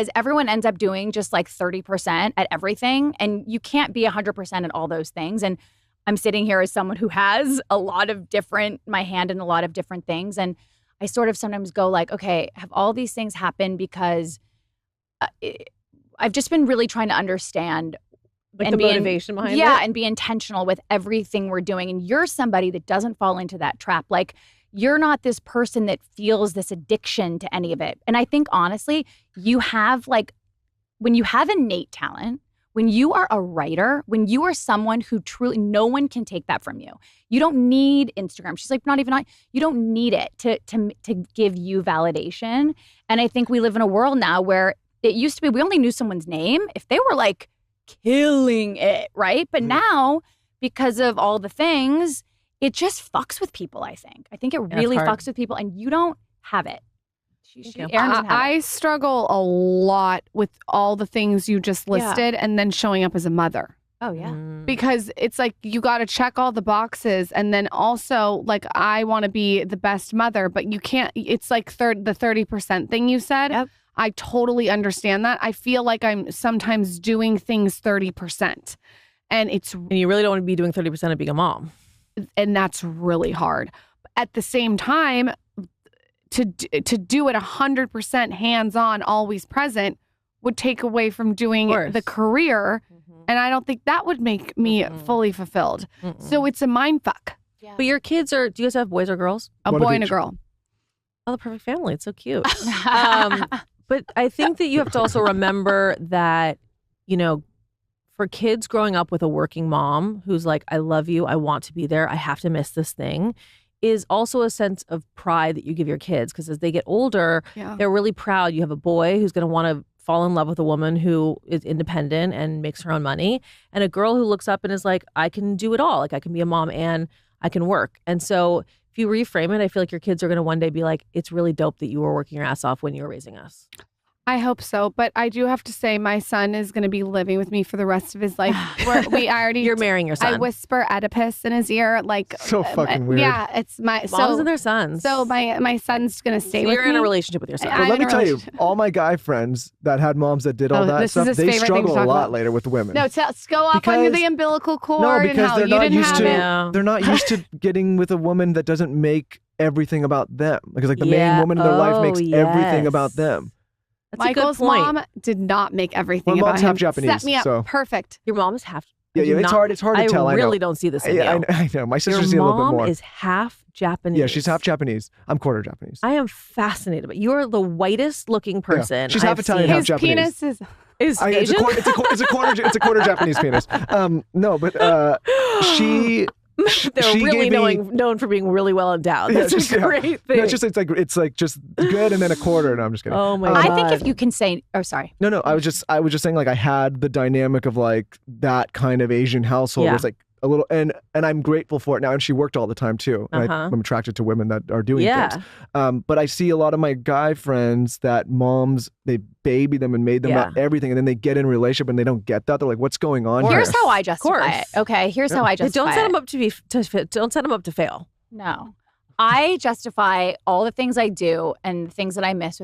As everyone ends up doing just like 30% at everything, and you can't be 100% at all those things. And I'm sitting here as someone who has my hand in a lot of different things. And I sort of sometimes go like, okay, have all these things happened because I've just been really trying to understand like the motivation behind it? Yeah, and be intentional with everything we're doing. And you're somebody that doesn't fall into that trap. Like, you're not this person that feels this addiction to any of it. And I think, honestly, you have like, when you have innate talent, when you are a writer, when you are someone who truly, no one can take that from you. You don't need Instagram. She's like, you don't need it to give you validation. And I think we live in a world now where it used to be we only knew someone's name if they were like killing it, right? But now, because of all the things, it just fucks with people, I think. I think it really fucks with people, and you don't have it. I struggle a lot with all the things you just listed and then showing up as a mother. Oh, yeah. Because it's like you got to check all the boxes. And then also, like, I want to be the best mother, but you can't. It's like the 30% thing you said. Yep. I totally understand that. I feel like I'm sometimes doing things 30%. And you really don't want to be doing 30% of being a mom. And that's really hard. At the same time, to do it 100% hands-on, always present, would take away from doing the career. Mm-hmm. And I don't think that would make me fully fulfilled. Mm-mm. So it's a mind fuck. Yeah. But your kids do you guys have boys or girls? A boy and a girl. Oh, the perfect family. It's so cute. But I think that you have to also remember that, for kids growing up with a working mom who's like, I love you, I want to be there, I have to miss this thing, is also a sense of pride that you give your kids. Because as they get older, they're really proud. You have a boy who's going to want to fall in love with a woman who is independent and makes her own money, and a girl who looks up and is like, I can do it all. Like, I can be a mom and I can work. And so if you reframe it, I feel like your kids are going to one day be like, it's really dope that you were working your ass off when you were raising us. I hope so, but I do have to say my son is going to be living with me for the rest of his life. You're marrying your son. I whisper Oedipus in his ear, like so fucking weird. Yeah, it's my moms and their sons. So my son's going to stay with me. You're in a relationship with your son. But let me tell you, all my guy friends that had moms that did all that stuff, they struggle a lot later with women. No, go off on the umbilical cord. No, because they're not used to getting with a woman that doesn't make everything about them. Because like the main woman in their life makes everything about them. That's Michael's mom did not make everything about him. My mom's half Japanese. Set me up. So. Perfect. Your mom is half. Yeah, it's hard to tell. I really don't see this in you. I know. My sister's see a little bit more. Your mom is half Japanese. Yeah, she's half Japanese. I'm quarter Japanese. I am fascinated, but you are the whitest looking person. Yeah. She's half Italian, half Japanese. His penis is Asian? It's a quarter Japanese penis. No, but she. They're really known for being really well endowed. That's a great thing. No, it's like just good and then a quarter. No, I'm just kidding. Oh my God. I think if you can say, oh, sorry. No, I was just saying like I had the dynamic of like that kind of Asian household. Where it's like a little, and I'm grateful for it now. And she worked all the time too. And I'm attracted to women that are doing things. But I see a lot of my guy friends that moms, they baby them and made them about everything. And then they get in a relationship and they don't get that. They're like, what's going on here? Here's how I justify it. Okay. Here's how I justify Don't set them up to fail. No. I justify all the things I do and the things that I miss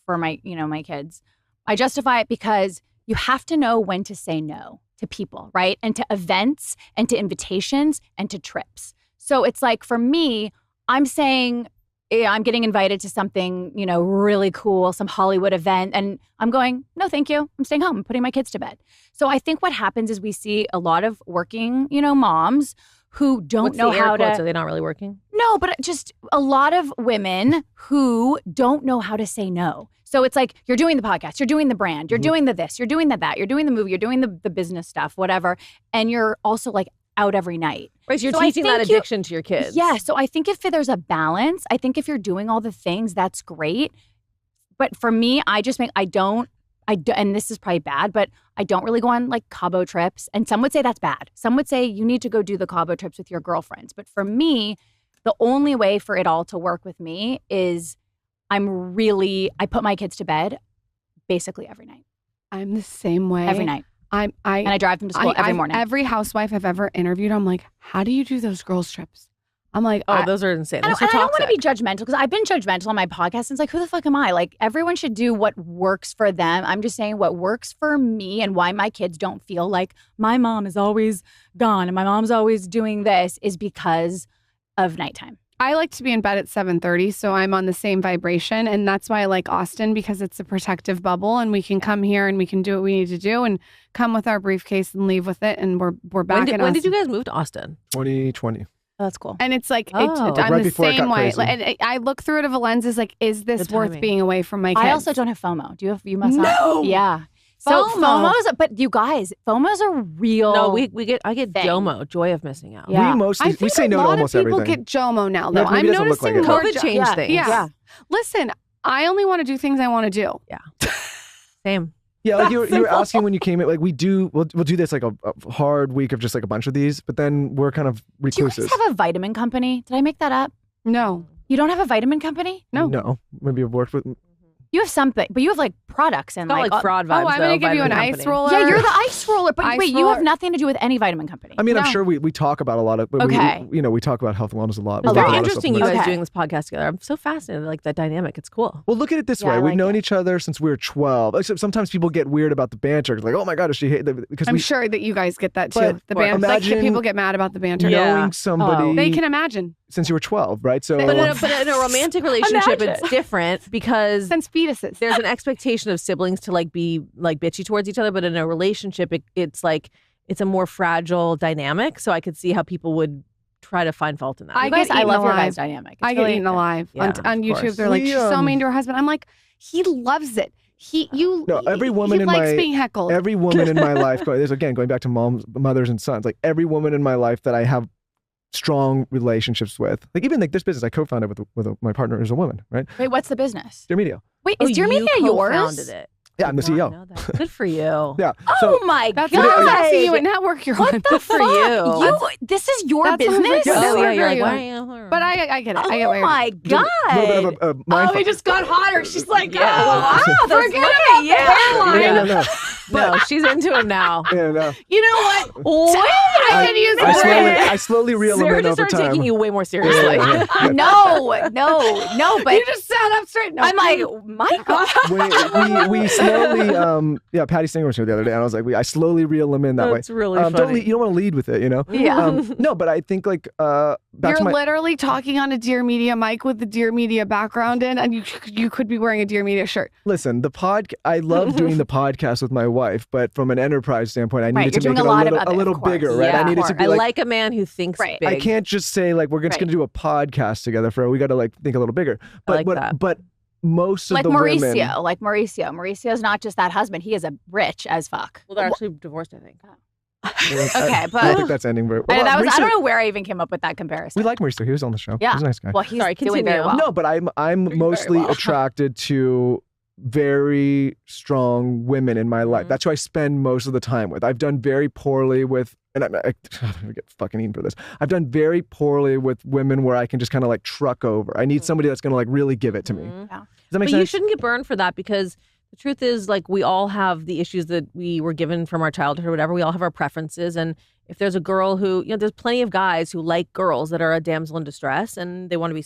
for my, my kids. I justify it because you have to know when to say no to people, right? And to events and to invitations and to trips. So it's like, for me, I'm saying, I'm getting invited to something, really cool, some Hollywood event. And I'm going, no, thank you. I'm staying home. I'm putting my kids to bed. So I think what happens is we see a lot of working, moms who don't know how to. Are they not really working? No, but just a lot of women who don't know how to say no. So it's like, you're doing the podcast, you're doing the brand, you're doing the this, you're doing the that, you're doing the movie, you're doing the business stuff, whatever. And you're also like out every night. Right, so you're teaching that addiction to your kids. Yeah, so I think if there's a balance, I think if you're doing all the things, that's great. But for me, I don't, and this is probably bad, but I don't really go on like Cabo trips. And some would say that's bad. Some would say you need to go do the Cabo trips with your girlfriends. But for me, the only way for it all to work with me is I put my kids to bed basically every night. I'm the same way. Every night. And I drive them to school every morning. Every housewife I've ever interviewed, I'm like, how do you do those girls trips? I'm like, oh, those are insane. I don't want to be judgmental because I've been judgmental on my podcast. And it's like, who the fuck am I? Like, everyone should do what works for them. I'm just saying what works for me and why my kids don't feel like my mom is always gone and my mom's always doing this is because of nighttime. I like to be in bed at 7:30, so I'm on the same vibration. And that's why I like Austin, because it's a protective bubble and we can come here and we can do what we need to do and come with our briefcase and leave with it. And we're back in Austin. When did you guys move to Austin? 2020. Oh, that's cool. And it's like, Like I'm right the before it same got way. crazy. And I look through it of a lens is like, is this Good worth timing. being away from my kids? I also don't have FOMO. Do you have, you must not? No. Yeah. So FOMO. FOMO's, but you guys, FOMO's a real No, I get thing. JOMO, joy of missing out. Yeah. We say no to almost a lot of people everything. get JOMO now, though. Yeah, maybe I'm it doesn't look noticing like it. more COVID changed things. Yeah. Listen, I only want to do things I want to do. Same. Yeah, like you were asking when you came in, like we'll do this like a hard week of just like a bunch of these, but then we're kind of Do you recluses. guys have a vitamin company? Did I make that up? No. You don't have a vitamin company? No. Maybe I've worked with. You have something, but you have like products and Not like fraud vibes. Oh, I'm going to give you an ice roller. Yeah, you're the ice roller. But Ice wait, you have roller. nothing to do with any vitamin company. I mean, I'm No. sure we talk about a lot of, but Okay. we talk about health and wellness a lot. It's We do a very lot of interesting you supplements. guys Okay. doing this podcast together. I'm so fascinated, like that dynamic. It's cool. Well, look at it this Yeah, way. I We've like known it. each other since we were 12. Except sometimes people get weird about the banter. It's like, oh my God, does she hate that? Because I'm sure that you guys get that too. But The banter. Like imagine people get mad about the banter. Yeah. knowing somebody They can imagine. since you were 12, right? So But in a romantic relationship, Imagine. it's different because Since fetuses. there's an expectation of siblings to like be like bitchy towards each other. But in a relationship, it's like it's a more fragile dynamic. So I could see how people would try to find fault in that. I You guys, get I eaten love your alive. guys' dynamic. It's I get really eaten good. alive Yeah, on of YouTube. course. They're like, We, she's so mean to her husband. I'm like, he loves it. No, every woman he in likes my- being heckled. every woman in my life, going back to mothers and sons, like every woman in my life that I have strong relationships with, like even like this business I co-founded with my partner is a woman, right? Wait, what's the business? Dear Media. Wait, is Dear Media yours? Founded it. Yeah, I'm the Did not CEO. know that. Good for you. Yeah. Oh my That's God. why I was asking you what network you're on. Good for you. This is your That sounds business? like a Oh yeah, network you're like, for why you. are you? But I get it. I get Oh where you're my God. A little bit of a mind fuck. just got hotter. She's like, Yeah. wow, Forget about the hairline. No. No, she's into him now. Yeah, no. You know what? Wait, I can use I slowly reel them Sarah in just over started time. taking you way more seriously. no, but You just sat up straight. No. I'm like, my God. we slowly, Patty Singer was here the other day, and I was like, I slowly reel them in that That's way. really Don't funny. you don't want to lead with it, you know? Yeah. No, but I think like back You're to my. literally talking on a Dear Media mic with the Dear Media background in, and you could be wearing a Dear Media shirt. Listen, I love doing the podcast with my wife, but from an enterprise standpoint, I needed you're to make doing it a lot of a other- little of course. bigger, right? Yeah. I needed to be I like, like a man who thinks Right. big. I can't just say like we're just Right. going to do a podcast together. We got to like think a little bigger. But like that. but most of like the Mauricio, women, like Mauricio. Mauricio's not just that husband. He is a rich as fuck. Well, they're actually divorced, I think. Okay, I but don't think that's ending very well. I Mauricio, don't know where I even came up with that comparison. we like Mauricio. He was on the show. Yeah. He's a nice guy. Well, he's Sorry, doing very continue. well. No, but I'm very mostly well. attracted to very strong women in my life. Mhm. That's who I spend most of the time with. I've done very poorly with, and I'm gonna get fucking eaten for this. I've done very poorly with women where I can just kind of like truck over. I need somebody that's gonna like really give it to me. Mhm. Yeah. Does that make But sense? you shouldn't get burned for that because the truth is, like, we all have the issues that we were given from our childhood or whatever. We all have our preferences. And if there's a girl who, there's plenty of guys who like girls that are a damsel in distress and they want to be